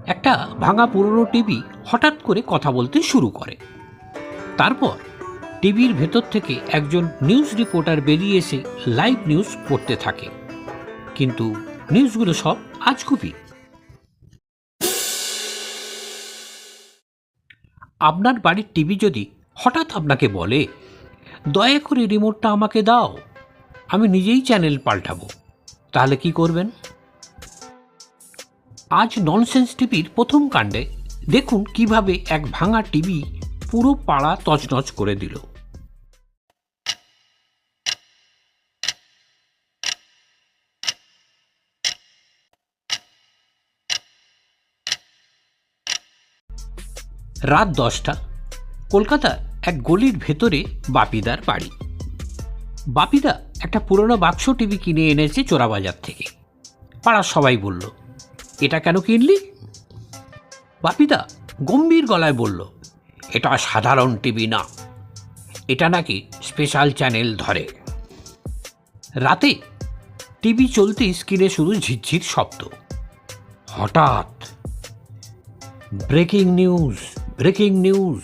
একটা ভাঙা পুরনো টিভি হঠাৎ করে কথা বলতে শুরু করে। তারপর টিভির ভেতর থেকে একজন নিউজ রিপোর্টার বেরিয়ে এসে লাইভ নিউজ পড়তে থাকে, কিন্তু নিউজগুলো সব আজগুবি। আপনার বাড়ির টিভি যদি হঠাৎ আপনাকে বলে, দয়া করে রিমোটটা আমাকে দাও, আমি নিজেই চ্যানেল পাল্টাবো, তাহলে কি করবেন? আজ ননসেন্স টিভির প্রথম কাণ্ডে দেখুন কিভাবে এক ভাঙা টিভি পুরো পাড়া তছনছ করে দিল। রাত 10টা, কলকাতার এক গলির ভেতরে বাপিদার বাড়ি। বাপিদা একটা পুরনো বাক্স টিভি কিনে এনেছে চোরাবাজার থেকে। পাড়ার সবাই বলল, এটা কেন কিনলি? বাপিদা গম্ভীর গলায় বলল, এটা সাধারণ টিভি না, এটা নাকি স্পেশাল চ্যানেল ধরে। রাতে টিভি চলতে স্ক্রিনে শুধু ঝিরঝির শব্দ। হঠাৎ ব্রেকিং নিউজ, ব্রেকিং নিউজ।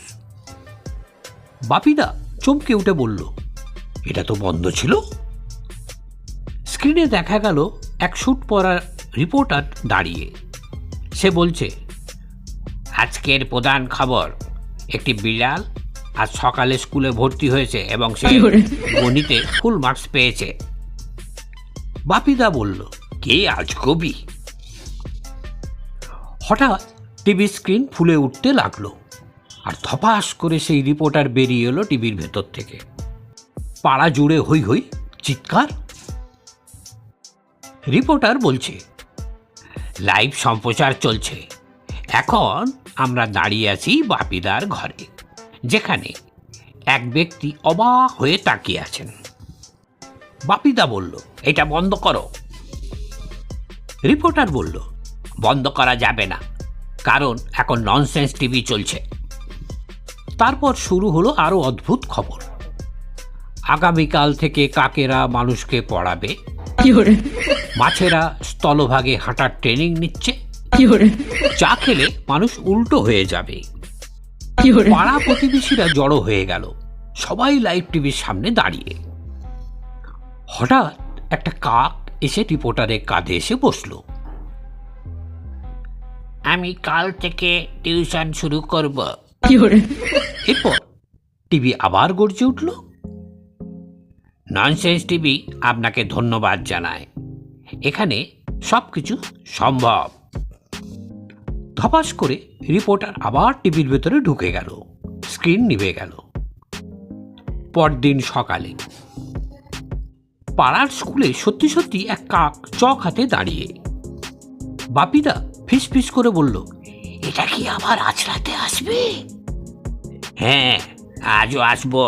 বাপিদা চমকে উঠে বলল, এটা তো বন্ধ ছিল। স্ক্রিনে দেখা গেল এক স্যুট পরা রিপোর্টার দাঁড়িয়ে। সে বলছে, আজকের প্রধান খবর, একটি বিড়াল আজ সকালে স্কুলে ভর্তি হয়েছে এবং সে গণিতে ফুল মার্কস পেয়েছে। বাপিদা বলল, কে আজগবি? হঠাৎ টিভি স্ক্রিন ফুলে উঠতে লাগলো, আর ধপাস করে সেই রিপোর্টার বেরিয়ে এলো টিভির ভেতর থেকে। পাড়া জুড়ে হই হই, চিৎকার। রিপোর্টার বলছে, লাইভ সম্প্রচার চলছে। এখন আমরা দাঁড়িয়ে আছি বাপিদার ঘরে, যেখানে এক ব্যক্তি অবাক হয়ে তাকিয়ে আছেন। বাপিদা বলল, এটা বন্ধ করো। রিপোর্টার বলল, বন্ধ করা যাবে না, কারণ এখন ননসেন্স টিভি চলছে। তারপর শুরু হলো আরো অদ্ভুত খবর। আগামীকাল থেকে কাকেরা মানুষকে পড়াবে, মাছেরা স্থলভাগে হাঁটার ট্রেনিং নিচ্ছে, চা খেলে মানুষ উল্টো হয়ে যাবে। পাড়া প্রতিবেশীরা জড়ো হয়ে গেল, সবাই লাইভ টিভির সামনে দাঁড়িয়ে। হঠাৎ একটা কাক এসে রিপোর্টারের কাঁধে এসে বসলো। আমি কাল থেকে টিউশন শুরু করব। এরপর টিভি আবার গর্জে উঠল। ননসেন্স টিভি আপনাকে ধন্যবাদ জানায়, এখানে সবকিছু সম্ভব। ধপাস করে রিপোর্টার আবার টিভির ভেতরে ঢুকে গেল, স্ক্রিন নিভে গেল। পরদিন সকালে পাড়ার স্কুলে সত্যি সত্যি এক কাক চক হাতে দাঁড়িয়ে। বাপিদা ফিস ফিস করে বলল, এটা কি আবার আজ রাতে আসবে? হ্যাঁ, আজও আসবো।